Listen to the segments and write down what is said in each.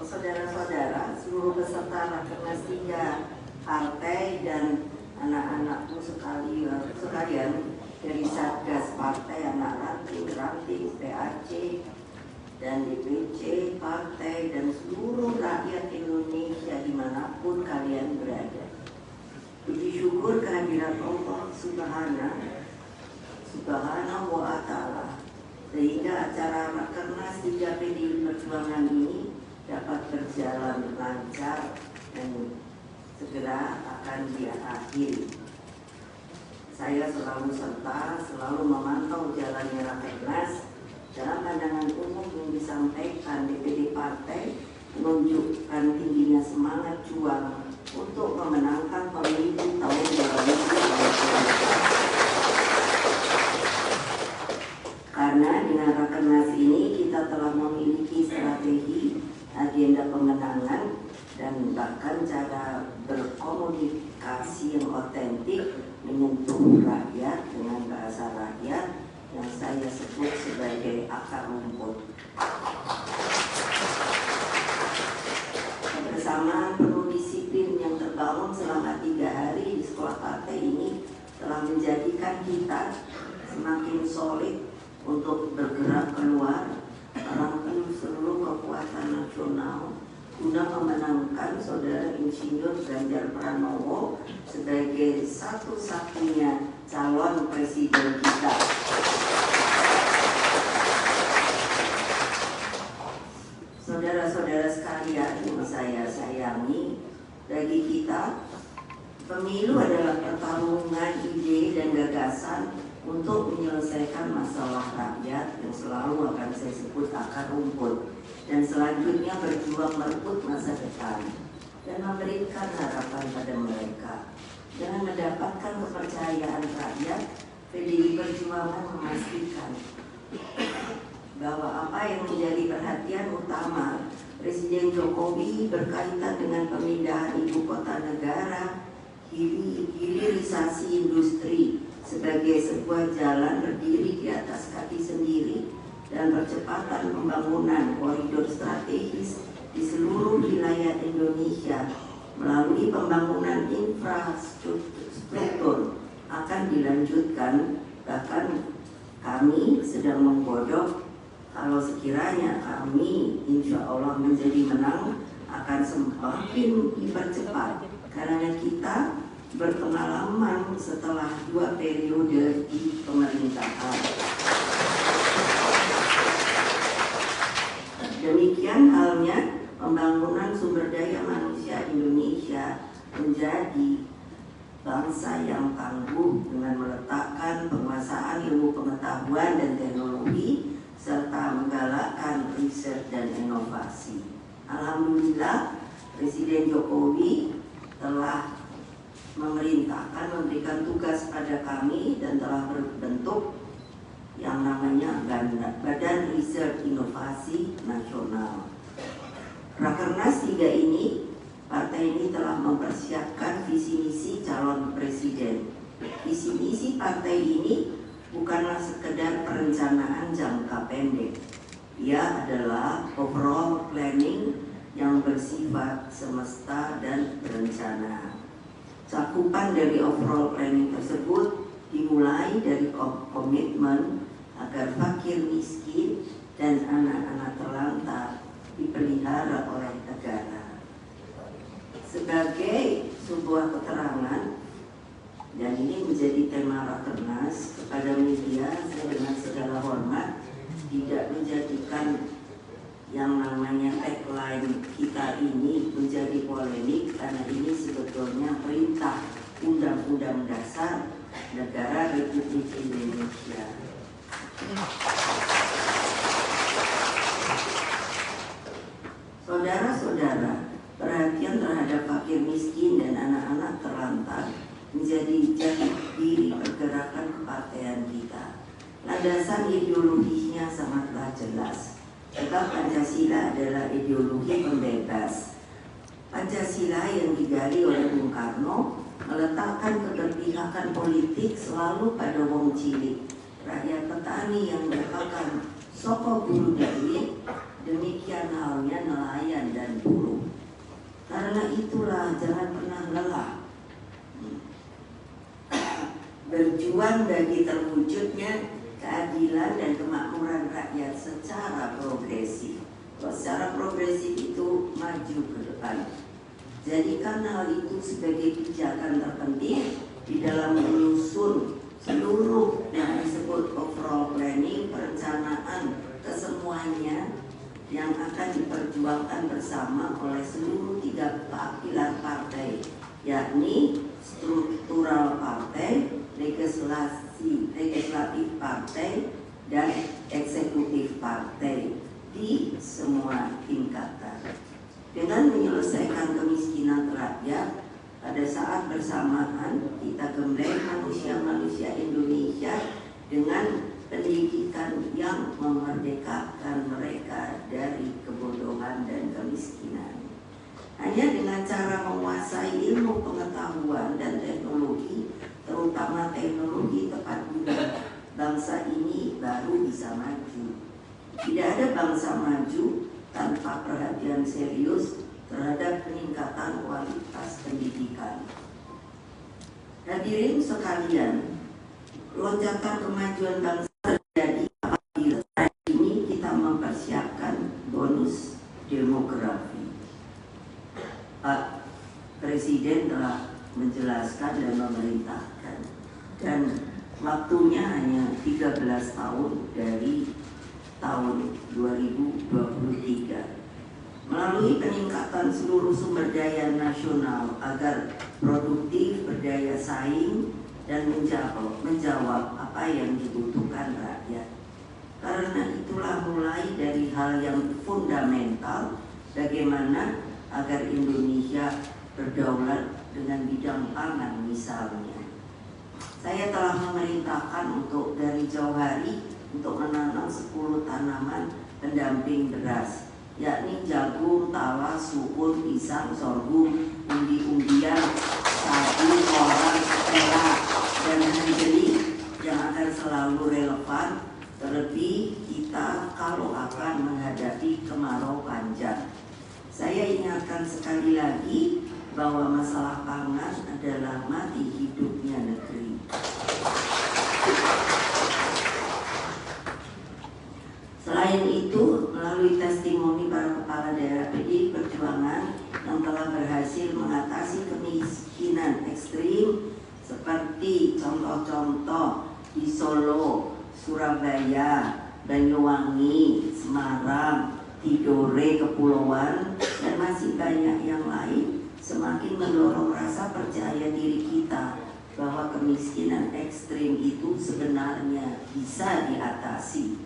saudara-saudara, seluruh peserta Rakernas 3 partai dan anak-anakku sekalian dari Satgas Partai, anak ranting, PAC, dan DPC partai, dan seluruh rakyat Indonesia dimanapun kalian berada. Puji syukur kehadiran Allah Subhanahu wa Ta'ala, sehingga acara Rakernas 3 PDI Perjuangan ini dapat berjalan lancar dan segera akan diakhiri. Saya selalu serta, selalu memantau jalannya Rakernas. Dalam pandangan umum yang disampaikan DPD partai menunjukkan tingginya semangat juang untuk memenangkan pemilu tahun 2024. Karena dengan Rakernas ini kita telah memiliki strategi, agenda pemenangan, dan bahkan cara berkomunikasi yang otentik menyentuh rakyat dengan bahasa rakyat yang saya sebut sebagai akar rumput. Kebersamaan penuh disiplin yang terbangun selama 3 hari di sekolah partai ini telah menjadikan kita semakin solid untuk bergerak keluar merangkul seluruh kekuatan nasional guna memenangkan Saudara Insinyur Ganjar Pranowo sebagai satu-satunya calon presiden kita. Saudara-saudara sekalian yang saya sayangi, bagi kita pemilu adalah pertarungan ide dan gagasan untuk menyelesaikan masalah rakyat yang selalu akan saya sebut akar rumput, dan selanjutnya berjuang merebut masa depan dan memberikan harapan pada mereka. Dengan mendapatkan kepercayaan rakyat, PDI Perjuangan memastikan bahwa apa yang menjadi perhatian utama Presiden Jokowi berkaitan dengan pemindahan ibu kota negara, hilirisasi industri sebagai sebuah jalan berdiri di atas kaki sendiri, dan percepatan pembangunan koridor strategis di seluruh wilayah Indonesia melalui pembangunan infrastruktur akan dilanjutkan. Bahkan kami sedang menggodok kalau sekiranya kami insya Allah menjadi menang akan semakin dipercepat, karena kita berpengalaman setelah 2 periode di pemerintahan. Demikian halnya pembangunan sumber daya manusia Indonesia menjadi bangsa yang tangguh dengan meletakkan penguasaan ilmu pengetahuan dan teknologi serta menggalakkan riset dan inovasi. Alhamdulillah, Presiden Jokowi telah memberikan tugas pada kami dan telah berbentuk yang namanya Badan Riset Inovasi Nasional. Rakernas 3 ini, partai ini telah mempersiapkan visi misi calon presiden. Visi misi partai ini bukanlah sekedar perencanaan jangka pendek. Ia adalah overall planning yang bersifat semesta dan berencana. Cakupan dari overall planning tersebut dimulai dari komitmen agar fakir miskin dan anak-anak terlantar dipelihara oleh negara. Sebagai sebuah keterangan, dan ini menjadi tema Rakernas, kepada media saya dengan segala hormat tidak menjadikan yang namanya tagline kita ini menjadi polemik, karena ini sebetulnya perintah Undang-Undang Dasar Negara Republik Indonesia. Saudara-saudara, perhatian terhadap fakir miskin dan anak-anak terlantar menjadi jati diri pergerakan kepartaian kita. Landasan ideologinya sangatlah jelas. Sebab Pancasila adalah ideologi pembebas. Pancasila yang digali oleh Bung Karno meletakkan keberpihakan politik selalu pada wong cilik, rakyat petani yang merupakan soko buru duit. Demikian halnya nelayan dan jangan pernah lelah berjuang bagi terwujudnya keadilan dan kemakmuran rakyat secara progresif. Kalau secara progresif itu maju ke depan. Jadikan hal itu sebagai pijakan terpenting di dalam menyusun seluruh yang disebut overall planning, perencanaan kesemuanya yang akan diperjuangkan bersama oleh seluruh 3 pilar partai, yakni struktural partai, legislatif partai, dan eksekutif partai di semua tingkatan. Dengan menyelesaikan kemiskinan rakyat, pada saat bersamaan kita gembleng manusia-manusia Indonesia dengan pendidikan yang memerdekakan mereka dari kebodohan dan kemiskinan. Hanya dengan cara menguasai ilmu pengetahuan dan teknologi, terutama teknologi tepat guna, bangsa ini baru bisa maju. Tidak ada bangsa maju tanpa perhatian serius terhadap peningkatan kualitas pendidikan. Hadirin sekalian, lonjakan kemajuan bangsa terjadi apabila hari ini kita mempersiapkan bonus demografi. Pak Presiden telah menjelaskan dan memerintahkan, dan waktunya hanya 13 tahun dari tahun 2023. Melalui peningkatan seluruh sumber daya nasional agar produktif, berdaya saing, dan menjawab apa yang dibutuhkan rakyat. Karena itulah mulai dari hal yang fundamental, bagaimana agar Indonesia berdaulat dengan bidang pangan misalnya. Saya telah memerintahkan untuk dari jauh hari untuk menanam 10 tanaman pendamping beras, yakni jagung, talas, sukun, pisang, sorghum, umbi-umbian, sagu, orang, perak, dan hanjeli yang akan selalu relevan, terlebih kita kalau akan menghadapi kemarau panjang. Saya ingatkan sekali lagi bahwa masalah pangan adalah mati hidupnya negeri. Selain itu, melalui testimoni para kepala daerah PDI Perjuangan yang telah berhasil mengatasi kemiskinan ekstrim seperti contoh-contoh di Solo, Surabaya, Banyuwangi, Semarang, Tidore, Kepulauan, dan masih banyak yang lain, semakin mendorong rasa percaya diri kita bahwa kemiskinan ekstrim itu sebenarnya bisa diatasi.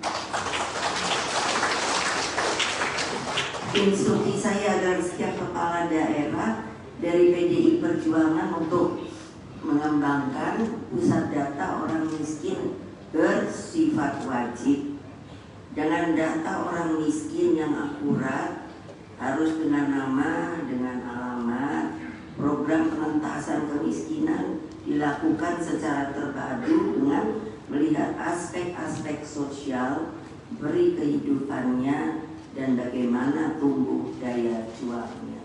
Instruksi saya agar setiap kepala daerah dari PDI Perjuangan untuk mengembangkan pusat data orang miskin bersifat wajib. Dengan data orang miskin yang akurat, harus dengan nama, dengan alamat. Program pengentasan kemiskinan dilakukan secara terpadu dengan melihat aspek-aspek sosial, beri kehidupannya, dan bagaimana tumbuh daya juangnya.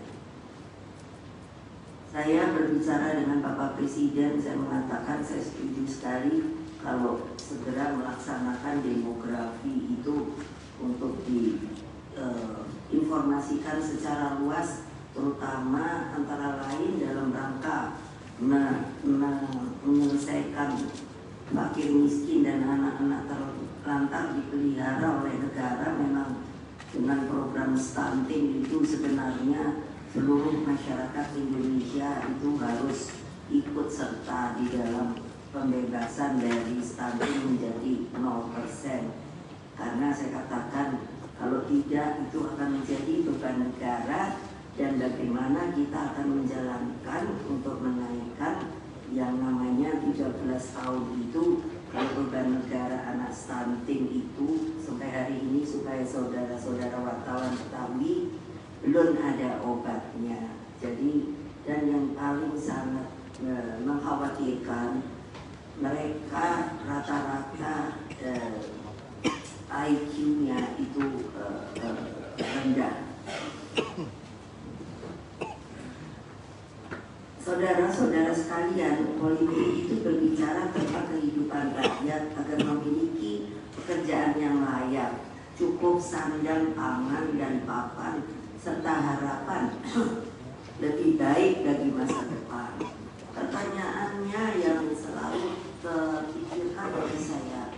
Saya berbicara dengan Bapak Presiden, saya mengatakan saya setuju sekali kalau segera melaksanakan demografi itu untuk diinformasikan secara luas, terutama antara lain dalam rangka menyelesaikan fakir miskin dan anak-anak terlantar dipelihara oleh negara. Memang dengan program stunting itu sebenarnya seluruh masyarakat Indonesia itu harus ikut serta di dalam pembebasan dari stunting menjadi 0%. Karena saya katakan kalau tidak itu akan menjadi beban negara, dan bagaimana kita akan menjalankan untuk menaikkan yang namanya 13 tahun itu. Kalau beban negara anak stunting itu sampai hari ini, supaya saudara-saudara wartawan ketahui, belum ada obatnya. Jadi, dan yang paling sangat mengkhawatirkan, mereka rata-rata IQ-nya itu rendah. Saudara-saudara sekalian, politik itu berbicara tentang kehidupan rakyat agar memiliki pekerjaan yang layak, cukup sandang, pangan, dan papan, serta harapan lebih baik bagi masa depan. Pertanyaannya yang selalu terpikirkan oleh saya,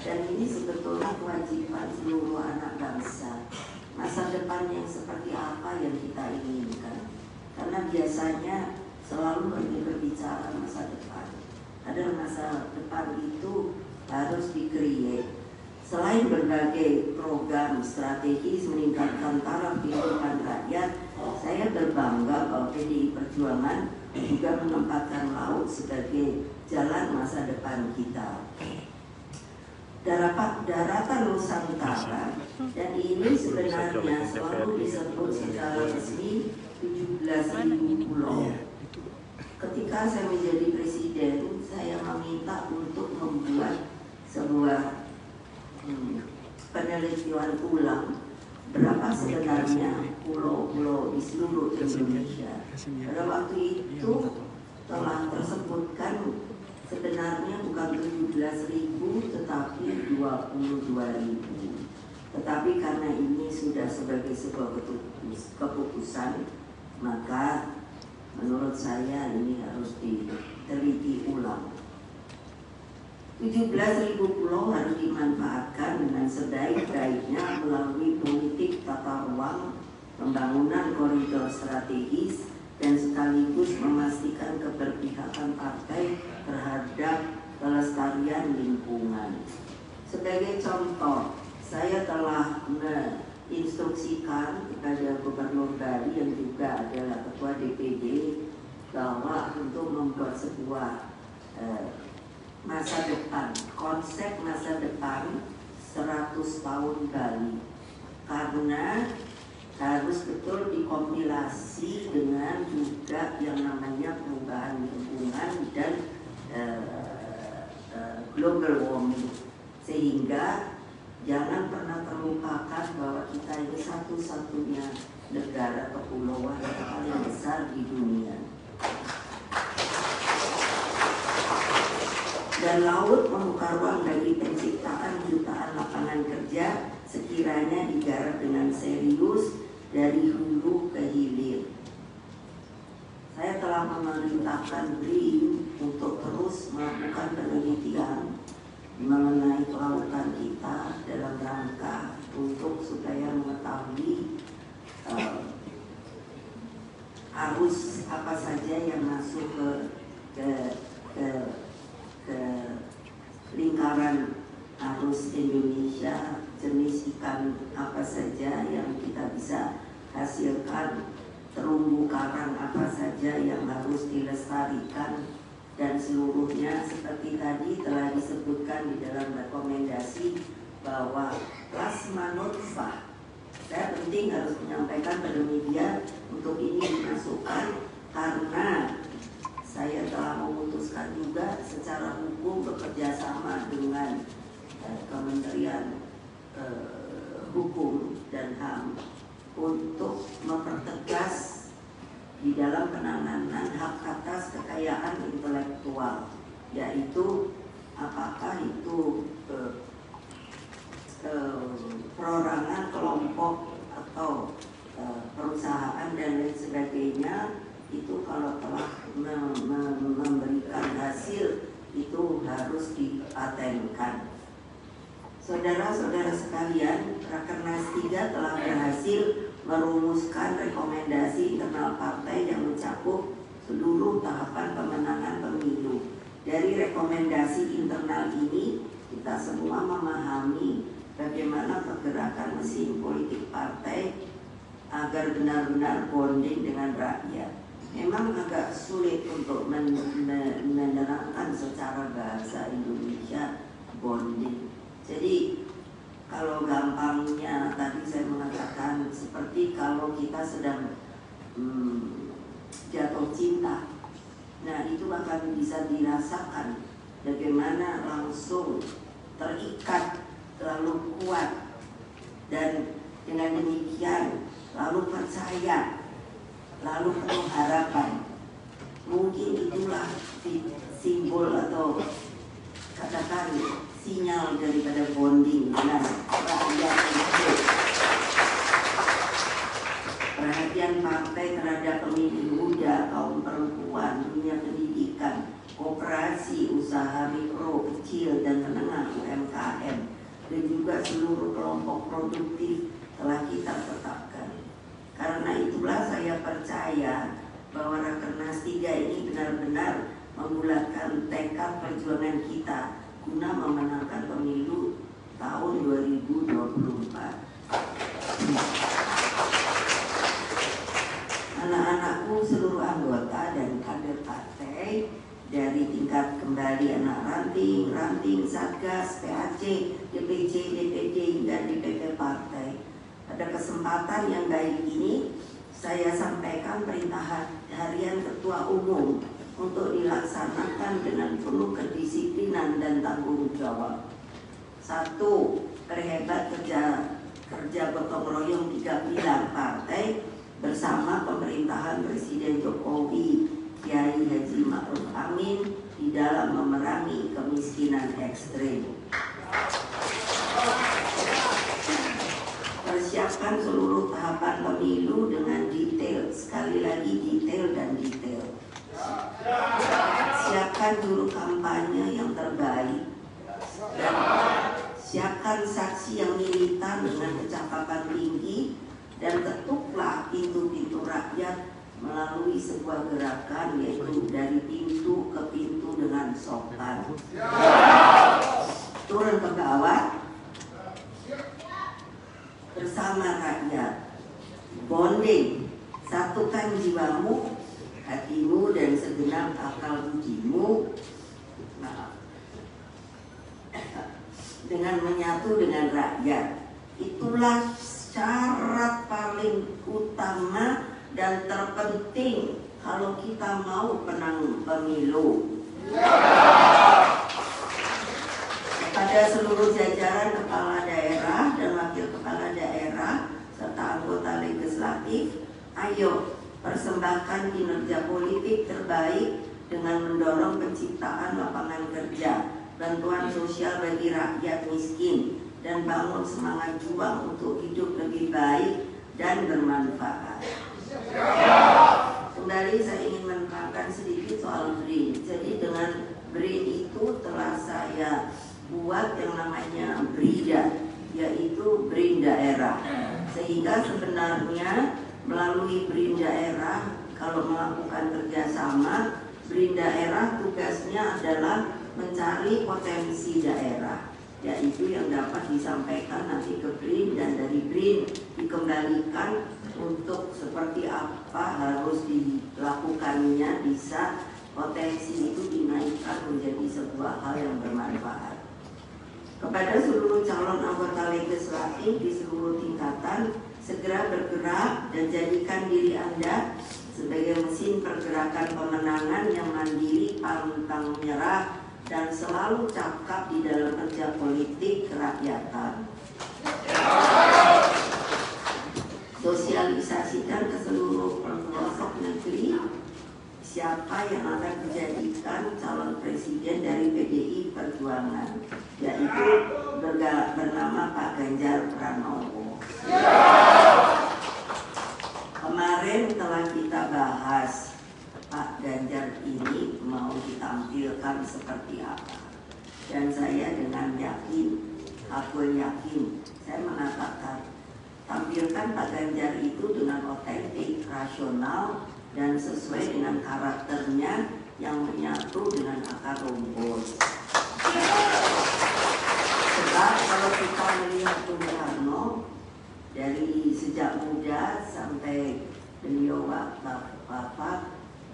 dan ini sebetulnya kewajiban seluruh anak bangsa, masa depan yang seperti apa yang kita inginkan? Karena biasanya selalu berbicara masa depan. Padahal masa depan itu harus di-create. Selain berbagai program strategis meningkatkan taraf kehidupan rakyat, saya berbangga bahwa PDI Perjuangan juga menempatkan laut sebagai jalan masa depan kita. Daratan Nusantara, dan ini sebenarnya selalu disebut secara resmi 17.000 pulau. Ketika saya menjadi presiden, saya meminta untuk membuat sebuah penelitian ulang berapa sebenarnya pulau-pulau di seluruh Indonesia. Pada waktu itu telah tersebutkan sebenarnya bukan 17.000 tetapi 22.000. Tetapi karena ini sudah sebagai sebuah keputusan, maka menurut saya ini harus diteliti ulang. 17.000 pulau harus dimanfaatkan dengan sebaik-baiknya melalui politik tata ruang, pembangunan koridor strategis, dan sekaligus memastikan keberpihakan partai terhadap kelestarian lingkungan. Sebagai contoh, saya telah menginstruksikan kepada Gubernur Bali yang juga adalah Ketua DPD bahwa untuk membuat sebuah masa depan, konsep masa depan 100 tahun Bali, karena harus betul dikompilasi dengan juga yang namanya perubahan lingkungan dan global warming, sehingga jangan pernah terlupakan bahwa kita ini satu-satunya negara kepulauan yang paling besar di dunia. Dan laut membuka ruang bagi penciptaan jutaan lapangan kerja sekiranya digarap dengan serius dari hulu ke hilir. Saya telah memerintahkan BRIN untuk terus melakukan penelitian mengenai kelautan kita dalam rangka untuk supaya mengetahui arus apa saja yang masuk ke lingkaran arus Indonesia, jenis ikan apa saja yang kita bisa hasilkan, terumbu karang apa saja yang harus dilestarikan, dan seluruhnya seperti tadi telah disebutkan di dalam rekomendasi bahwa plasma nutfah. Saya penting harus menyampaikan pada media untuk ini dimasukkan karena saya telah memutuskan juga secara hukum bekerja sama dengan Kementerian Hukum dan HAM untuk mempertegas di dalam penanganan hak atas kekayaan intelektual, yaitu apakah itu perorangan kelompok atau perusahaan dan lain sebagainya, itu kalau telah memberikan hasil itu harus dipatenkan. Saudara-saudara sekalian, Rakernas 3 telah berhasil merumuskan rekomendasi internal partai yang mencakup seluruh tahapan pemenangan pemilu. Dari rekomendasi internal ini, kita semua memahami bagaimana pergerakan mesin politik partai agar benar-benar bonding dengan rakyat. Memang agak sulit untuk menerangkan secara bahasa Indonesia bonding. Jadi kalau gampangnya tadi saya mengatakan seperti kalau kita sedang jatuh cinta, nah itu akan bisa dirasakan bagaimana langsung terikat terlalu kuat, dan dengan demikian lalu percaya, lalu penuh harapan. Mungkin itulah simbol atau katakan sinyal daripada bonding dengan rakyat itu. Perhatian partai terhadap pemilih muda, kaum perempuan, dunia pendidikan, koperasi, usaha mikro, kecil dan menengah UMKM, dan juga seluruh kelompok produktif telah kita tetapkan. Karena itulah saya percaya bahwa Rakernas 3 ini benar-benar membulatkan tekad perjuangan kita guna memenangkan pemilu tahun 2024. Anak-anakku, seluruh anggota dan kader partai dari tingkat kembali anak ranting, satgas, PAC, DPC, DPD hingga DPP partai. Pada kesempatan yang baik ini, saya sampaikan perintah harian Ketua Umum untuk dilaksanakan dengan penuh kedisiplinan dan tanggung jawab. 1. Perhebat kerja gotong royong 3 pilar partai bersama pemerintahan Presiden Jokowi Kiai Haji Ma'ruf Amin di dalam memerangi kemiskinan ekstrem. Persiapkan seluruh tahapan pemilu dengan detail, sekali lagi detail dan detail. Siapkan juru kampanye yang terbaik dan siapkan saksi yang militan dengan kecakapan tinggi, dan ketuklah pintu-pintu rakyat melalui sebuah gerakan, yaitu dari pintu ke pintu dengan sopan. Turun ke bawah bersama rakyat, bonding, satukan jiwamu, hatimu dan segenap akal budimu dengan menyatu dengan rakyat. Itulah syarat paling utama dan terpenting kalau kita mau menang pemilu. Kepada seluruh jajaran kepala daerah dan wakil kepala daerah serta anggota legislatif, ayo persembahkan kinerja politik terbaik dengan mendorong penciptaan lapangan kerja, bantuan sosial bagi rakyat miskin, dan bangun semangat juang untuk hidup lebih baik dan bermanfaat. Kembali saya ingin menerangkan sedikit soal BRIN. Jadi dengan BRIN itu telah saya buat yang namanya BRIDA, yaitu BRIN daerah. Sehingga sebenarnya melalui BRIN daerah, kalau melakukan kerjasama, BRIN daerah tugasnya adalah mencari potensi daerah, yaitu yang dapat disampaikan nanti ke BRIN, dan dari BRIN dikembalikan untuk seperti apa harus dilakukannya, bisa potensi itu dinaikkan menjadi sebuah hal yang bermanfaat. Kepada seluruh calon anggota legislatif di seluruh tingkatan, segera bergerak dan jadikan diri Anda sebagai mesin pergerakan pemenangan yang mandiri, pantang menyerah, dan selalu cakap di dalam kerja politik kerakyatan. Sosialisasikan ke seluruh pelosok negeri siapa yang akan dijadikan calon presiden dari PDI Perjuangan, yaitu bernama Pak Ganjar Pranowo. Kemarin telah kita bahas Pak Ganjar ini mau ditampilkan seperti apa, dan saya dengan yakin, aku yakin, saya mengatakan tampilkan Pak Ganjar itu dengan otentik, rasional, dan sesuai dengan karakternya yang menyatu dengan akar rumput. Sebab kalau kita melihat Bung Karno dari sejak muda sampai beliau wafat,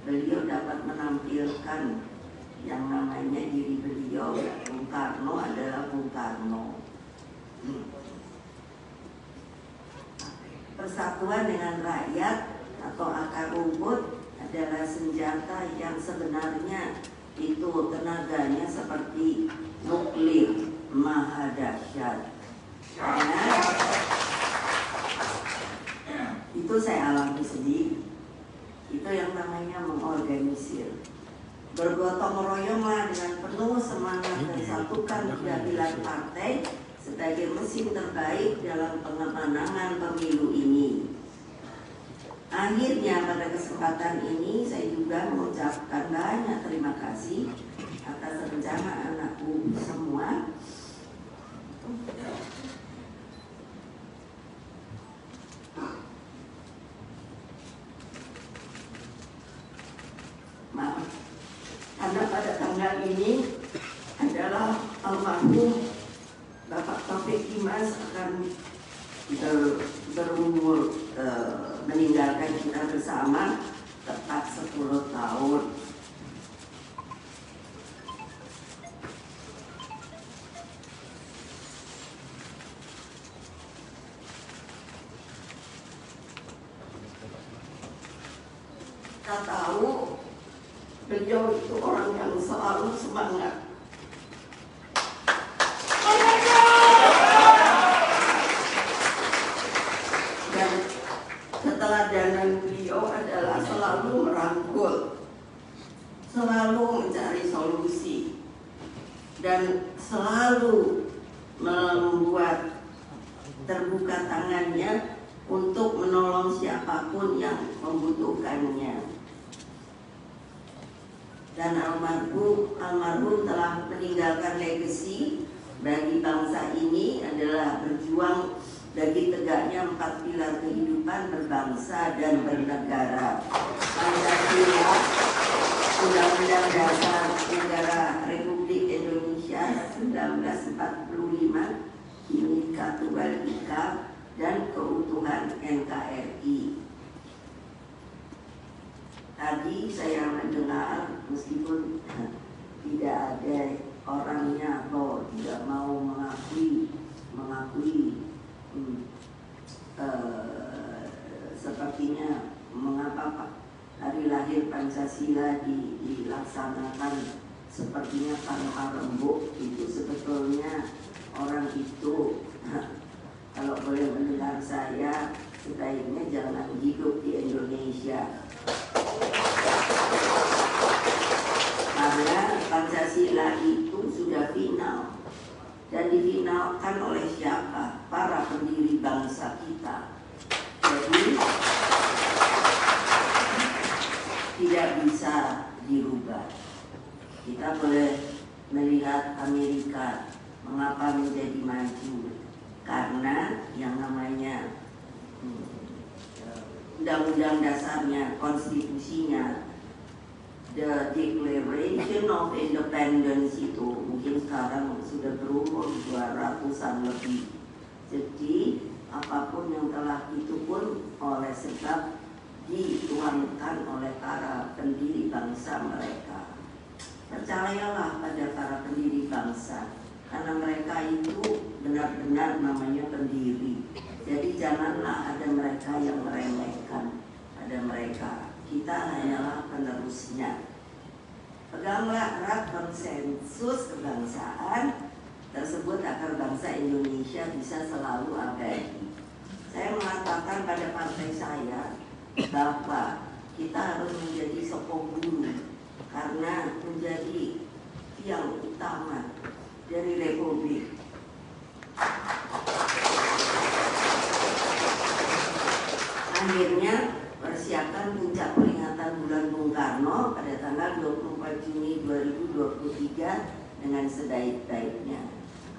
beliau dapat menampilkan yang namanya diri beliau. Bung Karno adalah Bung Karno. Persatuan dengan rakyat atau akar rumput adalah senjata yang sebenarnya itu tenaganya seperti nuklir, maha dahsyat. Karena itu saya alami sendiri. Itu yang namanya mengorganisir. Bergotong royonglah dengan penuh semangat dan satukan keadilan partai sebagai mesin terbaik dalam pemenangan pemilu ini. Akhirnya pada kesempatan ini saya juga mengucapkan banyak terima kasih atas rencana anakku semua. Maaf, karena pada tanggal ini adalah almarhum Bapak Taufik Kimas akan berumur meninggalkan kita bersama tepat 10 tahun. Kita tahu beliau itu orang yang selalu semangat. Keteladanan beliau adalah selalu merangkul, selalu mencari solusi, dan selalu membuat terbuka tangannya untuk menolong siapapun yang membutuhkannya. Dan almarhum telah meninggalkan legasi bagi bangsa ini adalah berjuang bagi tegaknya 4 pilar kehidupan berbangsa dan bernegara. Pancasila, Undang-Undang Dasar Negara Republik Indonesia 1945, Bhinneka Tunggal Ika, dan keutuhan NKRI. Tadi saya mendengar meskipun tidak ada orangnya atau tidak mau mengakui sepertinya mengapa hari lahir Pancasila dilaksanakan sepertinya tanpa rembuk. Itu sebetulnya orang itu kalau boleh mendengar saya sebaiknya jangan hidup di Indonesia, karena Pancasila itu sudah final. Dan difinalkan oleh siapa? Para pendiri bangsa kita. Jadi tidak bisa dirubah. Kita boleh melihat Amerika mengapa menjadi maju, karena yang namanya undang-undang dasarnya, konstitusinya, the Declaration of Independence itu mungkin sekarang sudah berumur 200-an lebih. Jadi apapun yang telah itu pun oleh sebab dituangkan oleh para pendiri bangsa mereka. Percayalah pada para pendiri bangsa, karena mereka itu benar-benar namanya pendiri. Jadi janganlah ada mereka yang meremehkan pada mereka. Kita hanyalah penerusnya. Peganglah erat konsensus kebangsaan tersebut agar bangsa Indonesia bisa selalu abadi. Saya mengatakan pada partai saya bahwa kita harus menjadi sokong guru, karena menjadi tiang utama dari Republik. Akhirnya persiapan puncak peringatan bulan Bung Karno pada tanggal 24 Juni 2023 dengan sebaik-baiknya.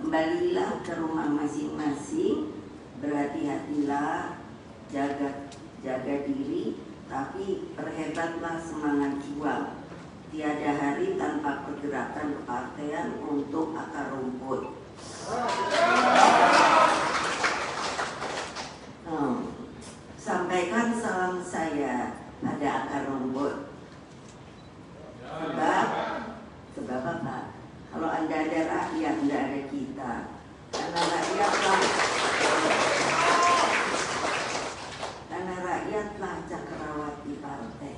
Kembalilah ke rumah masing-masing, berhati-hatilah, jaga diri, tapi perhebatlah semangat juang. Tiada hari tanpa pergerakan kepartean untuk akar rumput. Sampaikan salam saya pada akar rumput. Sebab apa? Kalau Anda ada rakyat, Anda ada kita. Karena rakyatlah cakrawati partai.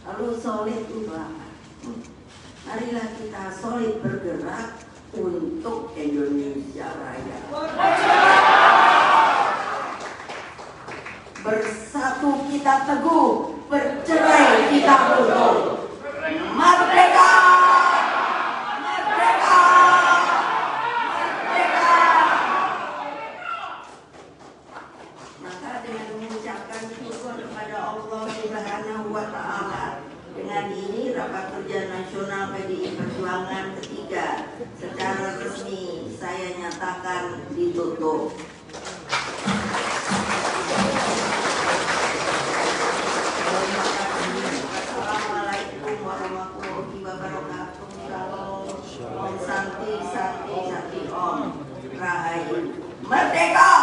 Lalu solid itu apa? Marilah kita solid bergerak untuk untuk Indonesia Raya. Bersatu kita teguh, bercerai kita runtuh. Merdeka! Merdeka! Merdeka! Maka dengan mengucapkan syukur kepada Allah Subhanahu wa Ta'ala, dengan ini rapat kerja nasional PDI Perjuangan ketiga secara resmi saya nyatakan ditutup. Assalamualaikum warahmatullahi wabarakatuh. Shalom. Om Santi Santi Santi Om. Rahayu. Merdeka!